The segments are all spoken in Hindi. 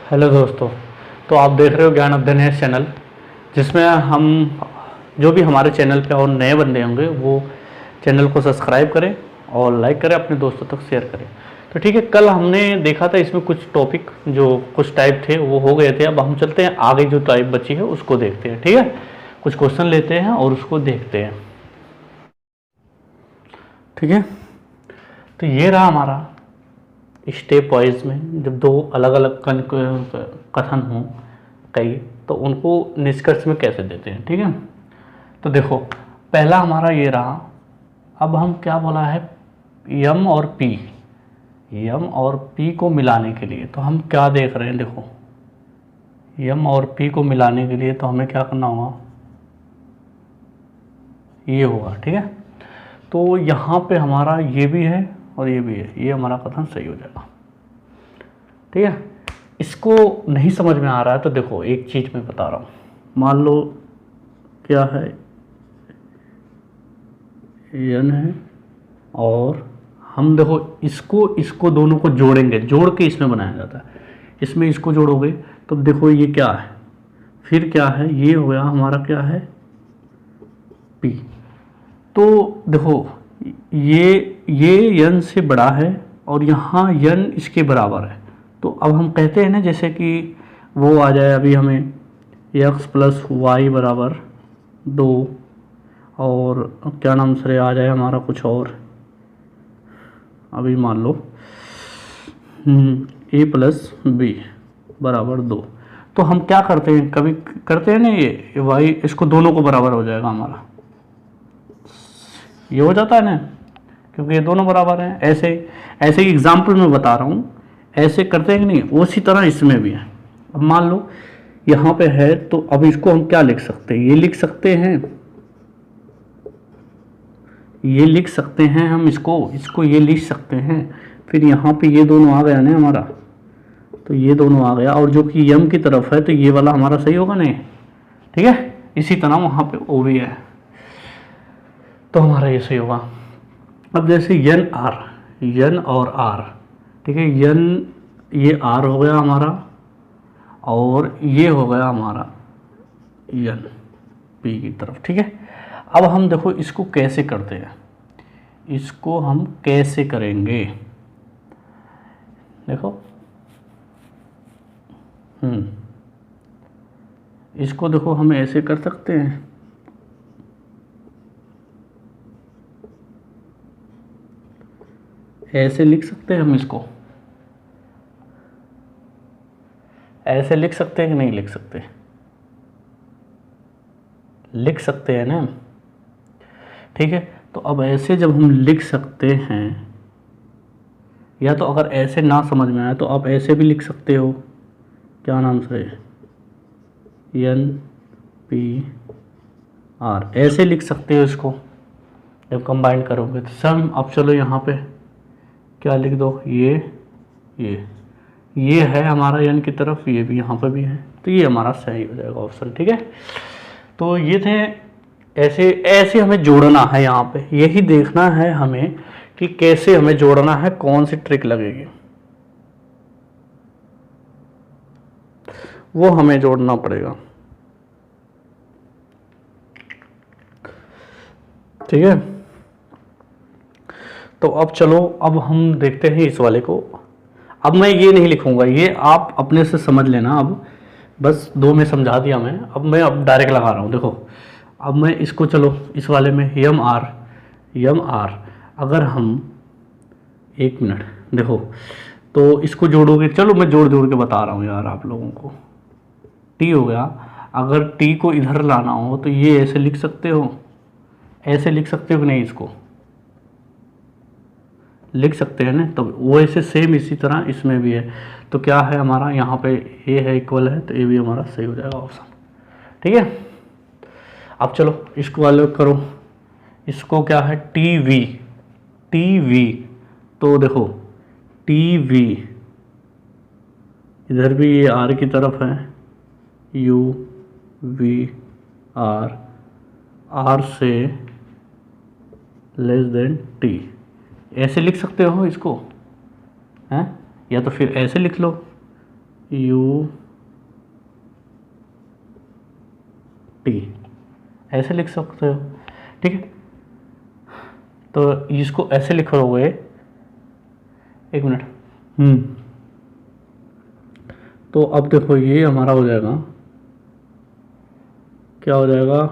हेलो दोस्तों। तो आप देख रहे हो ज्ञान अध्ययन है चैनल, जिसमें हम जो भी हमारे चैनल पे और नए बंदे होंगे वो चैनल को सब्सक्राइब करें और लाइक करें, अपने दोस्तों तक शेयर करें। तो ठीक है, कल हमने देखा था इसमें कुछ टॉपिक जो कुछ टाइप थे वो हो गए थे। अब हम चलते हैं आगे, जो टाइप बची है उसको देखते हैं। ठीक है, कुछ क्वेश्चन लेते हैं और उसको देखते हैं। ठीक है, तो ये रहा हमारा स्टेप वाइज में, जब दो अलग अलग कथन हों कई, तो उनको निष्कर्ष में कैसे देते हैं। ठीक है, तो देखो पहला हमारा ये रहा। अब हम क्या बोला है, यम और पी, यम और पी को मिलाने के लिए तो हम क्या देख रहे हैं। देखो यम और पी को मिलाने के लिए तो हमें क्या करना होगा, ये होगा। ठीक है, तो यहाँ पे हमारा ये भी है और ये भी है, ये हमारा कथन सही हो जाएगा। ठीक है, इसको नहीं समझ में आ रहा है तो देखो एक चीज़ मैं बता रहा हूँ। मान लो क्या है, यन है और हम देखो इसको दोनों को जोड़ेंगे, जोड़ के इसमें बनाया जाता है। इसमें इसको जोड़ोगे तो देखो ये क्या है, फिर क्या है, ये हो गया हमारा क्या है, पी। तो देखो ये यन से बड़ा है और यहाँ यन इसके बराबर है। तो अब हम कहते हैं ना, जैसे कि वो आ जाए अभी हमें x प्लस वाई बराबर 2, और क्या नाम से आ जाए हमारा कुछ और, अभी मान लो a प्लस बी बराबर 2। तो हम क्या करते हैं, कभी करते हैं ना, ये वाई इसको दोनों को बराबर हो जाएगा हमारा, ये हो जाता है ना, क्योंकि ये दोनों बराबर हैं। ऐसे ऐसे ही एग्जाम्पल में बता रहा हूँ, ऐसे करते हैं कि नहीं, उसी तरह इसमें भी है। अब मान लो यहाँ पे है, तो अब इसको हम क्या लिख सकते हैं, ये लिख सकते हैं, ये लिख सकते हैं हम इसको ये लिख सकते हैं। फिर यहाँ पे ये दोनों आ गया ना हमारा, तो ये दोनों आ गया, और जो कि यम की तरफ है तो ये वाला हमारा सही होगा नहीं। ठीक है, इसी तरह वहाँ पे ओ भी है तो हमारा ये सही होगा। अब जैसे यन और आर, ठीक है, यन ये आर हो गया हमारा और ये हो गया हमारा यन पी की तरफ। ठीक है, अब हम देखो इसको कैसे करते हैं, इसको हम कैसे करेंगे, देखो इसको देखो हम ऐसे कर सकते हैं, ऐसे लिख सकते हैं हम इसको, ऐसे लिख सकते हैं कि नहीं लिख सकते, लिख सकते हैं ना। ठीक है, तो अब ऐसे जब हम लिख सकते हैं, या तो अगर ऐसे ना समझ में आए तो आप ऐसे भी लिख सकते हो, क्या नाम से, एन पी आर, ऐसे लिख सकते हो इसको जब कंबाइन करोगे तो सम। अब चलो यहाँ पे क्या लिख दो, ये है हमारा यन की तरफ, ये भी यहाँ पे भी है, तो ये हमारा सही हो जाएगा ऑप्शन। ठीक है, तो ये थे, ऐसे ऐसे हमें जोड़ना है, यहाँ पे यही देखना है हमें कि कैसे हमें जोड़ना है, कौन सी ट्रिक लगेगी वो हमें जोड़ना पड़ेगा। ठीक है, तो अब चलो, अब हम देखते हैं इस वाले को। अब मैं ये नहीं लिखूंगा, ये आप अपने से समझ लेना। अब बस दो में समझा दिया मैं, अब डायरेक्ट लगा रहा हूँ। देखो अब मैं इसको, चलो इस वाले में यम आर, अगर हम, एक मिनट देखो, तो इसको जोड़ोगे, चलो मैं जोड़ के बता रहा हूँ यार आप लोगों को। टी हो गया, अगर टी को इधर लाना हो तो ये ऐसे लिख सकते हो, ऐसे लिख सकते हो कि नहीं, इसको लिख सकते हैं ना। तो वो ऐसे सेम इसी तरह इसमें भी है, तो क्या है हमारा यहाँ पे ए है, इक्वल है, तो ए भी हमारा सही हो जाएगा ऑप्शन। ठीक है, अब चलो इसको अलग करो, इसको क्या है, टी वी, तो देखो टी वी, इधर भी ये आर की तरफ है, यू वी आर से लेस देन टी, ऐसे लिख सकते हो इसको हैं, या तो फिर ऐसे लिख लो, यू टी, ऐसे लिख सकते हो, ठीक है। तो इसको ऐसे लिखोगे, एक मिनट, तो अब देखो ये हमारा हो जाएगा, क्या हो जाएगा,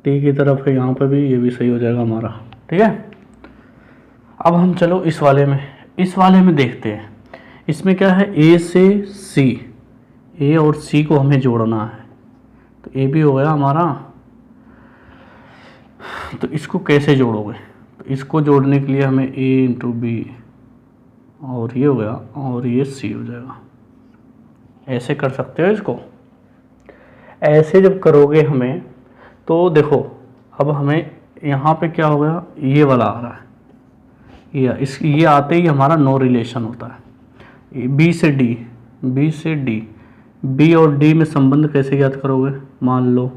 टी की तरफ है यहाँ पे भी, ये भी सही हो जाएगा हमारा, ठीक है। अब हम चलो इस वाले में देखते हैं। इसमें क्या है, ए से सी, ए और सी को हमें जोड़ना है, तो ए भी हो गया हमारा। तो इसको कैसे जोड़ोगे, तो इसको जोड़ने के लिए हमें ए इंटू बी, और ये हो गया, और ये सी हो जाएगा, ऐसे कर सकते हो इसको। ऐसे जब करोगे हमें, तो देखो अब हमें यहाँ पे क्या हो गया, ये वाला आ रहा है, ये आते ही हमारा नो रिलेशन होता है, बी से डी, बी से डी, बी और डी में संबंध कैसे याद करोगे, मान लो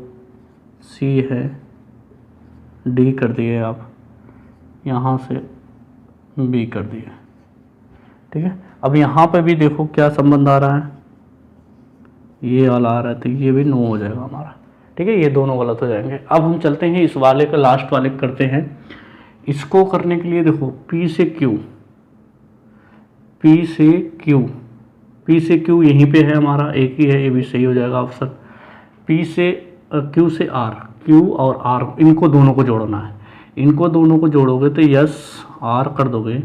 सी है, डी कर दिए आप, यहाँ से बी कर दिए, ठीक है। अब यहाँ पे भी देखो क्या संबंध आ रहा है, ये वाला आ रहा है, तो ये भी नो हो जाएगा हमारा, ठीक है। ये दोनों गलत हो जाएंगे। अब हम चलते हैं इस वाले का, लास्ट वाले करते हैं। इसको करने के लिए देखो P से Q, P से Q, P से Q यहीं पे है हमारा, एक ही है, ये भी सही हो जाएगा ऑप्शन। P से Q से R, Q और R इनको दोनों को जोड़ना है, इनको दोनों को जोड़ोगे तो यस R कर दोगे,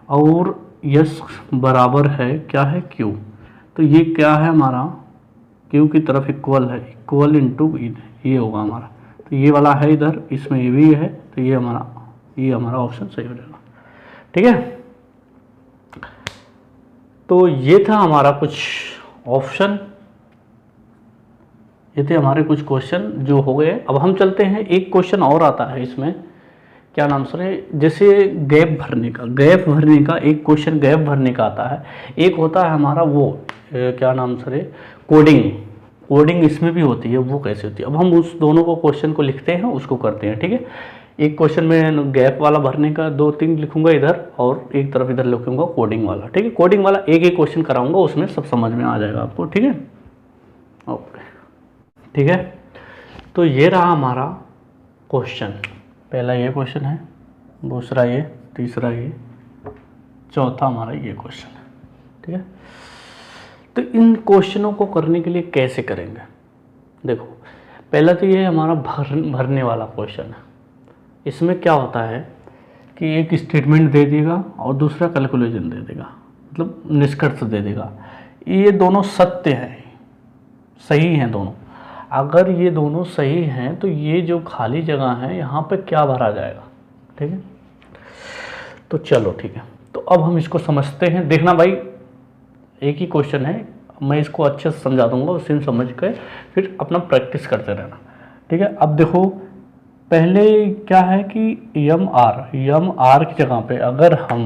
और यस बराबर है क्या है, Q, तो ये क्या है हमारा, Q की तरफ इक्वल है, इक्वल इंटू ये होगा हमारा, तो ये वाला है इधर, इसमें ये भी है, तो ये हमारा ऑप्शन सही हो जाएगा, ठीक है। तो ये था हमारा कुछ ऑप्शन, ये थे हमारे कुछ क्वेश्चन जो हो गए। अब हम चलते हैं, एक क्वेश्चन और आता है इसमें, क्या नाम से, जैसे गैप भरने का एक क्वेश्चन गैप भरने का आता है। एक होता है हमारा वो क्या नाम से, कोडिंग इसमें भी होती है, वो कैसे होती है। अब हम उस दोनों को क्वेश्चन को लिखते हैं, उसको करते हैं, ठीक है। एक क्वेश्चन में गैप वाला भरने का 2-3 लिखूंगा इधर, और एक तरफ इधर लिखूंगा कोडिंग वाला, ठीक है। कोडिंग वाला एक क्वेश्चन कराऊंगा, उसमें सब समझ में आ जाएगा आपको, ठीक है। ओके, ठीक है। तो ये रहा हमारा क्वेश्चन, पहला ये क्वेश्चन है, दूसरा ये, तीसरा ये, चौथा हमारा ये क्वेश्चन है, ठीक है। तो इन क्वेश्चनों को करने के लिए कैसे करेंगे, देखो पहला तो ये हमारा भरने वाला क्वेश्चन है। इसमें क्या होता है कि एक स्टेटमेंट दे देगा और दूसरा कैलकुलेशन दे देगा, मतलब निष्कर्ष दे देगा। ये दोनों सत्य हैं, सही हैं दोनों। अगर ये दोनों सही हैं तो ये जो खाली जगह है यहाँ पे क्या भरा जाएगा, ठीक है। तो चलो ठीक है, तो अब हम इसको समझते हैं। देखना भाई, एक ही क्वेश्चन है, मैं इसको अच्छे से समझा दूंगा, उसी में समझ के फिर अपना प्रैक्टिस करते रहना, ठीक है। अब देखो पहले क्या है कि यम आर की जगह पे अगर हम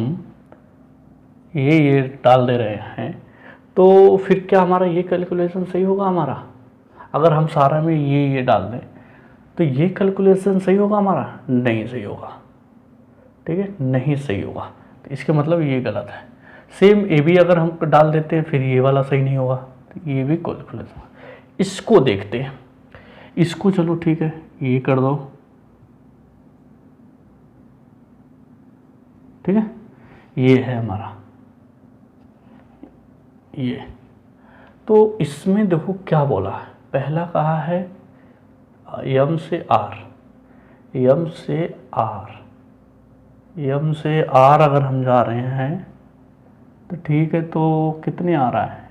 ये डाल दे रहे हैं, तो फिर क्या हमारा ये कैलकुलेशन सही होगा हमारा। अगर हम सारा में ये डाल दें तो ये कैलकुलेशन सही होगा हमारा, नहीं सही होगा, ठीक है, नहीं सही होगा। तो इसके मतलब ये गलत है। सेम ए भी अगर हम डाल देते हैं फिर ये वाला सही नहीं होगा, तो ये भी कैलकुलेशन। इसको देखते हैं, इसको चलो ठीक है, ये कर दो, ठीक है। ये है हमारा ये, तो इसमें देखो क्या बोला है। पहला कहा है यम से आर, यम से आर अगर हम जा रहे हैं तो ठीक है, तो कितने आ रहा है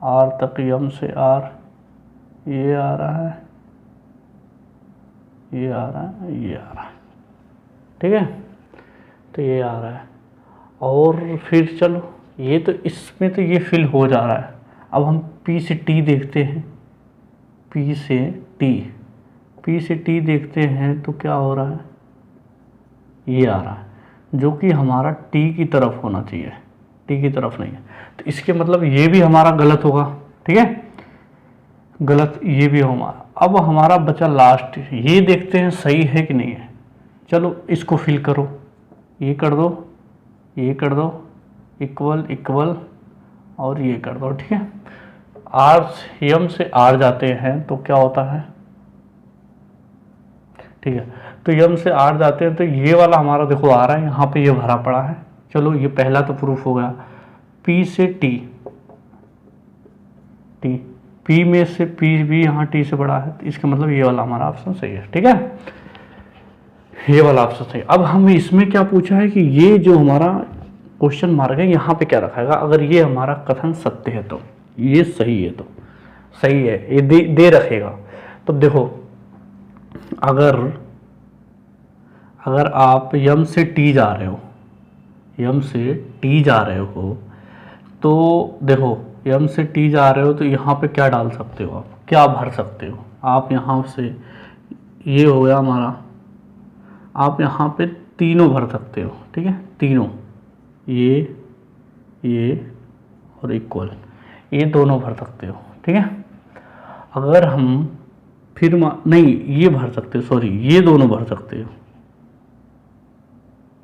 आर तक, यम से आर, ये आ रहा है, ये आ रहा है, ये आ रहा है, ठीक है। तो ये आ रहा है, और फिर चलो ये तो इसमें तो ये फिल हो जा रहा है। अब हम पी से टी देखते हैं, पी से टी देखते हैं तो क्या हो रहा है, ये आ रहा है, जो कि हमारा टी की तरफ होना चाहिए, टी की तरफ नहीं है। तो इसके मतलब ये भी हमारा गलत होगा, ठीक है, गलत ये भी हमारा। अब हमारा बचा लास्ट, ये देखते हैं सही है कि नहीं है। चलो इसको फिल करो, ये कर दो, ये कर दो, इक्वल इक्वल, और ये कर दो, ठीक है। आर यम से आर जाते हैं तो क्या होता है, ठीक है, तो यम से आर जाते हैं तो ये वाला हमारा देखो आ रहा है, यहाँ पे ये भरा पड़ा है। चलो ये पहला तो प्रूफ हो गया। पी से टी, टी पी में से पी भी यहाँ टी से बड़ा है, तो इसका मतलब ये वाला हमारा ऑप्शन सही है, ठीक है, ये वाला ऑप्शन सही। अब हमें इसमें क्या पूछा है कि ये जो हमारा क्वेश्चन मार्क है यहाँ पे क्या रखाएगा, अगर ये हमारा कथन सत्य है तो ये सही है, तो सही है, ये दे रखेगा। तो देखो अगर आप यम से टी जा रहे हो, यम से टी जा रहे हो, तो देखो यम से टी जा रहे हो तो यहाँ पे क्या डाल सकते हो, आप क्या भर सकते हो, आप यहाँ से ये हो गया हमारा, आप यहाँ पे तीनों भर सकते हो, ठीक है, तीनों, ये और इक्वल, ये दोनों भर सकते हो, ठीक है। अगर हम फिर नहीं ये भर सकते हो, सॉरी ये दोनों भर सकते हो,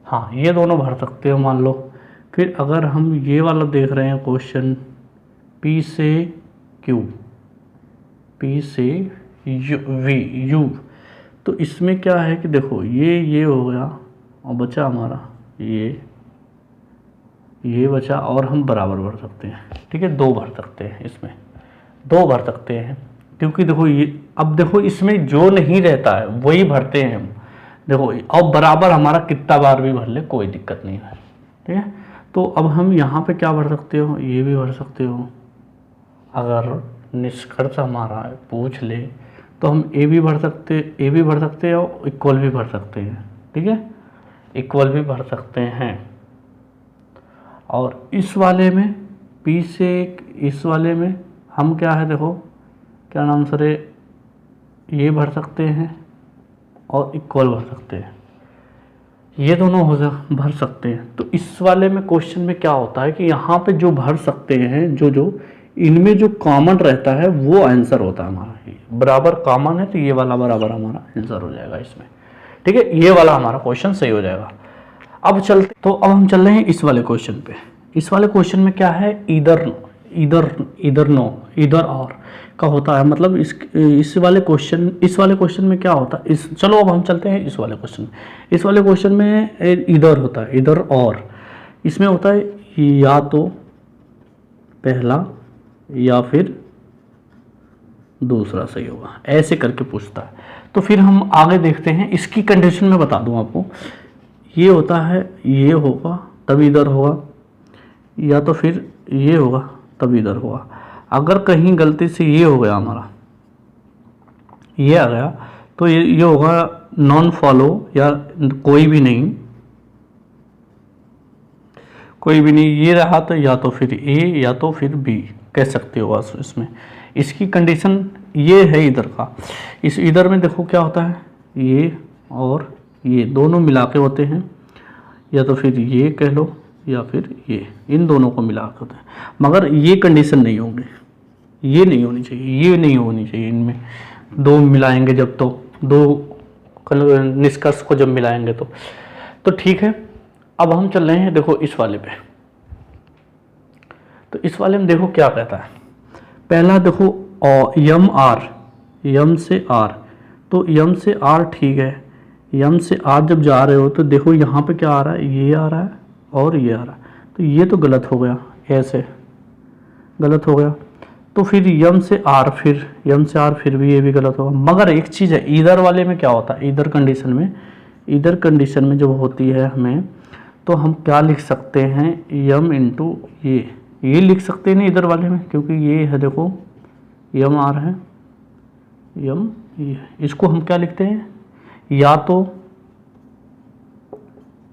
हाँ ये दोनों भर सकते हो मान लो। फिर अगर हम ये वाला देख रहे हैं क्वेश्चन, P से Q, P से U, तो इसमें क्या है कि देखो ये हो गया और बचा हमारा ये बचा, और हम बराबर भर सकते हैं, ठीक है, दो भर सकते हैं, इसमें दो भर सकते हैं, क्योंकि देखो ये अब देखो इसमें जो नहीं रहता है वही भरते हैं हम, देखो अब बराबर हमारा कितना बार भी भर ले कोई दिक्कत नहीं है, ठीक है। तो अब हम यहाँ पे क्या भर सकते हो, ये भी भर सकते हो, अगर निष्कर्ष हमारा पूछ ले तो हम ए भी भर सकते हैं और इक्वल भी भर सकते हैं, ठीक है, इक्वल भी भर सकते हैं। और इस वाले में पी से इस वाले में हम क्या है, देखो क्या नाम सरे, ये भर सकते हैं और इक्वल भर सकते हैं, ये दोनों भर सकते हैं। तो इस वाले में क्वेश्चन में क्या होता है कि यहाँ पे जो भर सकते हैं, जो इनमें जो कॉमन रहता है वो आंसर होता है हमारा, बराबर कॉमन है तो ये वाला बराबर हमारा आंसर हो जाएगा इसमें, ठीक है, ये वाला हमारा क्वेश्चन सही हो जाएगा। अब हम चल रहे हैं इस वाले क्वेश्चन पे। इस वाले क्वेश्चन में क्या है, इधर और का होता है, मतलब इस वाले क्वेश्चन में क्या होता है, चलो अब हम चलते हैं इस वाले क्वेश्चन में। इस वाले क्वेश्चन में इधर होता है, इधर और, इसमें होता है या तो पहला या फिर दूसरा सही होगा, ऐसे करके पूछता है। तो फिर हम आगे देखते हैं, इसकी कंडीशन में बता दूं आपको, ये होता है ये होगा तब इधर होगा, या तो फिर ये होगा तब इधर होगा। अगर कहीं गलती से ये हो गया हमारा, ये आ गया तो ये होगा नॉन फॉलो, या कोई भी नहीं, ये रहा तो या तो फिर ए या तो फिर बी कह सकते हो आप इसमें। इसकी कंडीशन ये है इधर का, इधर में देखो क्या होता है, ये और ये दोनों मिला के होते हैं, या तो फिर ये कह लो या फिर ये, इन दोनों को मिला के होते हैं, मगर ये कंडीशन नहीं होगी, ये नहीं होनी चाहिए, इनमें दो मिलाएंगे जब, तो दो निष्कर्ष को जब मिलाएंगे तो ठीक है। अब हम चल रहे हैं देखो इस वाले पे। तो इस वाले में देखो क्या कहता है, पहला देखो यम से आर, तो यम से आर ठीक है, यम से आर जब जा रहे हो तो देखो यहाँ पे क्या आ रहा है, ये आ रहा है और ये आ रहा है, तो ये तो गलत हो गया, ऐसे गलत हो गया। तो फिर यम से आर फिर भी ये भी गलत होगा। मगर एक चीज़ है, इधर वाले में क्या होता है, इधर कंडीशन में जब होती है हमें, तो हम क्या लिख सकते हैं, यम इंटू ये लिख सकते हैं ना इधर वाले में, क्योंकि ये है देखो यम आर है, यम ये, इसको हम क्या लिखते हैं, या तो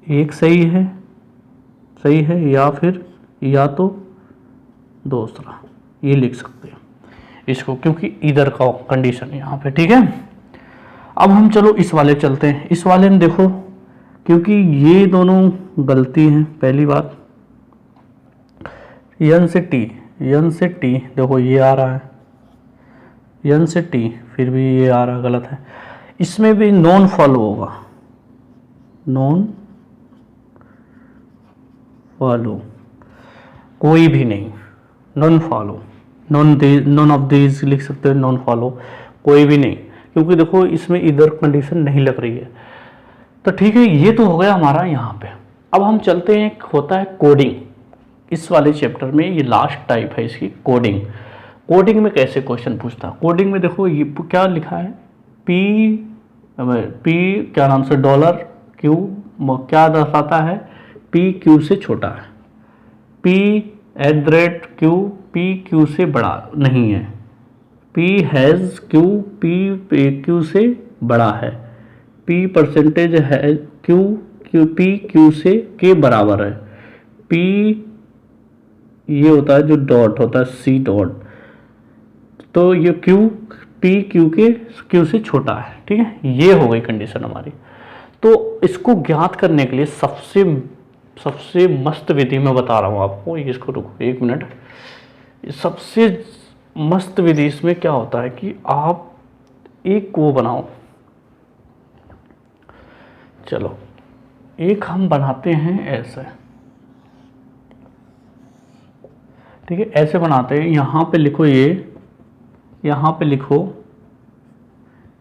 एक सही है या तो दूसरा, ये लिख सकते हैं इसको, क्योंकि इधर का कंडीशन है यहाँ पे, ठीक है। अब हम चलो इस वाले चलते हैं। इस वाले में देखो, क्योंकि ये दोनों गलती हैं, पहली बात यन से टी देखो ये आ रहा है, यन से टी फिर भी ये आ रहा, गलत है। इसमें भी नॉन फॉलो होगा, नॉन फॉलो, कोई भी नहीं, non follow, none of these लिख सकते हो, नॉन फॉलो, कोई भी नहीं, क्योंकि देखो इसमें इधर कंडीशन नहीं लग रही है। तो ठीक है, ये तो हो गया हमारा यहाँ पे। अब हम चलते हैं, एक होता है कोडिंग। इस वाले चैप्टर में ये लास्ट टाइप है इसकी, कोडिंग। कोडिंग में कैसे क्वेश्चन पूछता है? कोडिंग में देखो ये क्या लिखा है, पी क्या नाम से डॉलर क्यू क्या दर्शाता है, पी क्यू से छोटा है, p@q पी क्यू से बड़ा नहीं है, p has Q P Q से बड़ा है, p परसेंटेज है क्यू पी क्यू से के बराबर है, p ये होता है जो डॉट होता है c डॉट, तो ये क्यू पी क्यू से छोटा है। ठीक है, ये हो गई कंडीशन हमारी। तो इसको ज्ञात करने के लिए सबसे मस्त विधि मैं बता रहा हूँ आपको, इसको रुको एक मिनट। सबसे मस्त विधि इसमें क्या होता है कि आप एक वो बनाओ, चलो एक हम बनाते हैं ऐसे, ठीक है, ऐसे बनाते हैं। यहाँ पे लिखो ये, यहाँ पे लिखो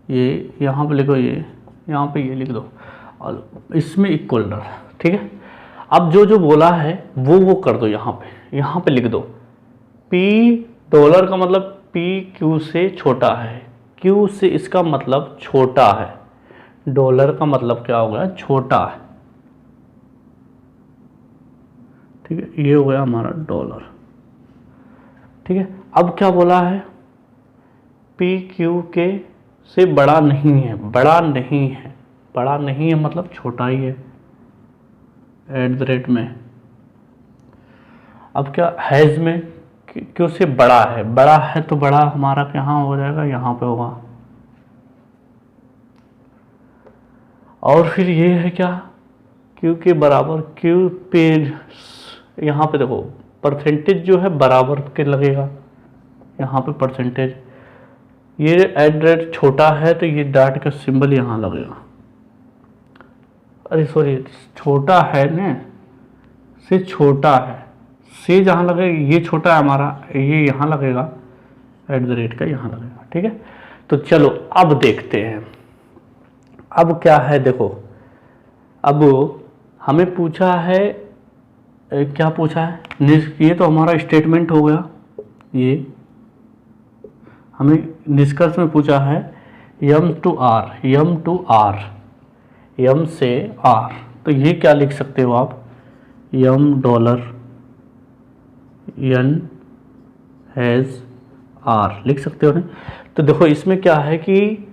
ये, यहाँ पे लिखो ये, यहाँ पे ये लिख दो और इसमें इक्वल, ठीक है। अब जो बोला है वो कर दो, यहाँ पे लिख दो, पी डॉलर का मतलब पी क्यू से छोटा है, क्यू से इसका मतलब छोटा है, डॉलर का मतलब क्या हो गया, छोटा है। ठीक है, ये हो गया हमारा डॉलर। ठीक है, अब क्या बोला है, पी क्यू के से बड़ा नहीं है, बड़ा नहीं है मतलब छोटा ही है @ में। अब क्या हैज़ में क्यों से बड़ा है तो बड़ा हमारा कहाँ हो जाएगा, यहाँ पे होगा। और फिर ये है क्या, क्यू के बराबर, क्यू पे यहाँ पे देखो परसेंटेज जो है बराबर के लगेगा, यहाँ पे परसेंटेज, ये @ छोटा है तो ये डॉट का सिंबल यहाँ लगेगा, अरे सॉरी छोटा है ना, से छोटा है, से जहाँ लगेगा ये छोटा है हमारा, ये यहाँ लगेगा, @ का यहाँ लगेगा। ठीक है, तो चलो अब देखते हैं, अब क्या है देखो, अब हमें पूछा है, क्या पूछा है, ये तो हमारा स्टेटमेंट हो गया, ये हमें निष्कर्ष में पूछा है m to r, m से r, तो ये क्या लिख सकते हो आप, m dollar n has r लिख सकते हो ना। तो देखो इसमें क्या है कि,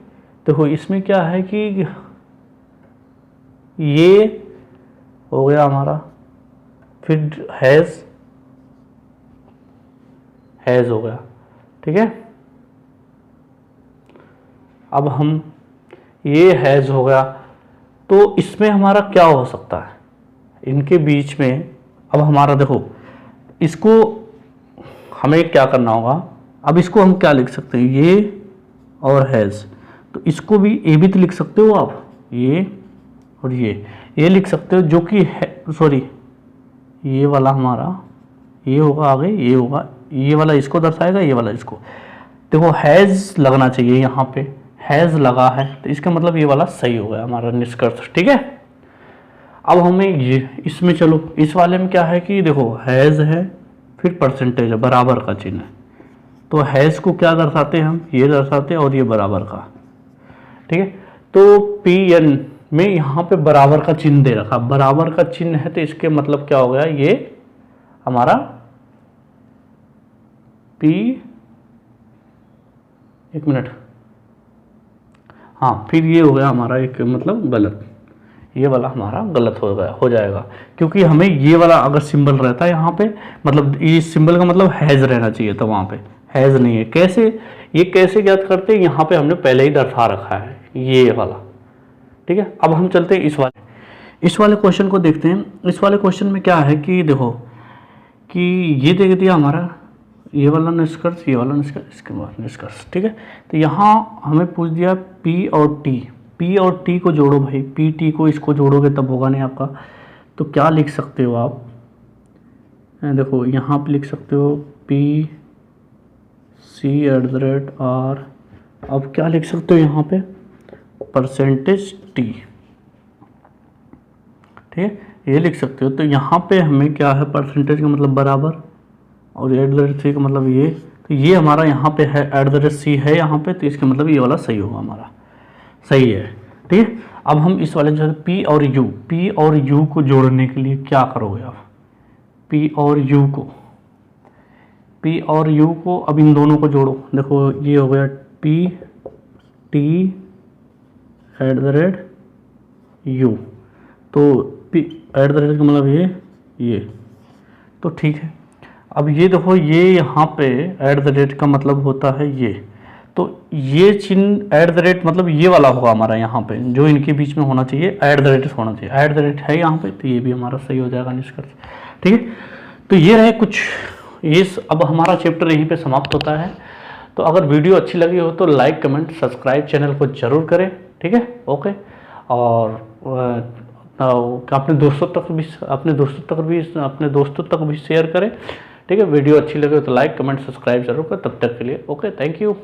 ये हो गया हमारा, फिर हैज़ हो गया। ठीक है, अब हम ये हैज़ हो गया, तो इसमें हमारा क्या हो सकता है, इनके बीच में। अब हमारा देखो, इसको हमें क्या करना होगा, अब इसको हम क्या लिख सकते हैं, ये और हैज़, तो इसको भी ए भी तो लिख सकते हो आप, ये और ये लिख सकते हो, जो कि सॉरी ये वाला हमारा ये होगा, आगे ये होगा, ये वाला इसको दर्शाएगा, ये वाला इसको। देखो हैज़ लगना चाहिए, यहाँ पे हैज़ लगा है तो इसका मतलब ये वाला सही हो गया हमारा निष्कर्ष। ठीक है, अब हमें ये इसमें, चलो इस वाले में क्या है कि देखो हैज़ है, फिर परसेंटेज है, बराबर का चिन्ह है, तो हैज़ को क्या दर्शाते हैं हम, ये दर्शाते हैं, और ये बराबर का। ठीक है, तो पी एन में यहाँ पे बराबर का चिन्ह दे रखा, बराबर का चिन्ह है, तो इसके मतलब क्या हो गया, ये हमारा पी, एक मिनट, हाँ, फिर ये हो गया हमारा एक मतलब गलत, ये वाला हमारा गलत हो जाएगा, क्योंकि हमें ये वाला अगर सिंबल रहता है यहाँ पे, मतलब ये सिंबल का मतलब हैज़ रहना चाहिए था, वहाँ पे हैज़ नहीं है। कैसे, ये कैसे ज्ञात करते हैं, यहाँ पे हमने पहले ही दर्शा रखा है ये वाला। ठीक है, अब हम चलते हैं इस वाले क्वेश्चन को देखते हैं। इस वाले क्वेश्चन में क्या है कि देखो कि ये देख दिया हमारा ये वाला निष्कर्ष, ये वाला निष्कर्ष, इसके बाद निष्कर्ष। ठीक है, तो यहाँ हमें पूछ दिया पी और टी को जोड़ो भाई, पी टी को इसको जोड़ोगे तब होगा नहीं आपका, तो क्या लिख सकते हो आप, देखो यहाँ पे लिख सकते हो P C at the rate R, अब क्या लिख सकते हो यहाँ पे परसेंटेज टी, ठीक है, ये लिख सकते हो। तो यहाँ पे हमें क्या है, परसेंटेज का मतलब बराबर और एट द रेट सी का मतलब ये, तो ये हमारा यहाँ पे है एट द रेट सी है यहाँ पे, तो इसका मतलब ये वाला सही होगा हमारा, सही है, ठीक है। अब हम इस वाले जो है पी और यू को जोड़ने के लिए क्या करोगे आप, पी और यू को अब इन दोनों को जोड़ो। देखो ये हो गया P T eight the rate you, तो पी एट द रेट का मतलब ये, तो ठीक है। अब ये देखो ये यहाँ पे एट द रेट का मतलब होता है ये, तो ये चिन्ह एट द रेट मतलब ये वाला होगा हमारा यहाँ पे, जो इनके बीच में होना चाहिए एट द रेट होना चाहिए, एट द रेट है यहाँ पे, तो ये भी हमारा सही हो जाएगा निष्कर्ष, ठीक है। तो ये रहे कुछ, ये अब हमारा चैप्टर यहीं पे समाप्त होता है। तो अगर वीडियो अच्छी लगी हो तो लाइक कमेंट सब्सक्राइब चैनल को जरूर करें, ठीक है, ओके। और अपने दोस्तों तक भी शेयर करें, ठीक है। वीडियो अच्छी लगे तो लाइक कमेंट सब्सक्राइब जरूर करें। तब तक के लिए ओके, थैंक यू।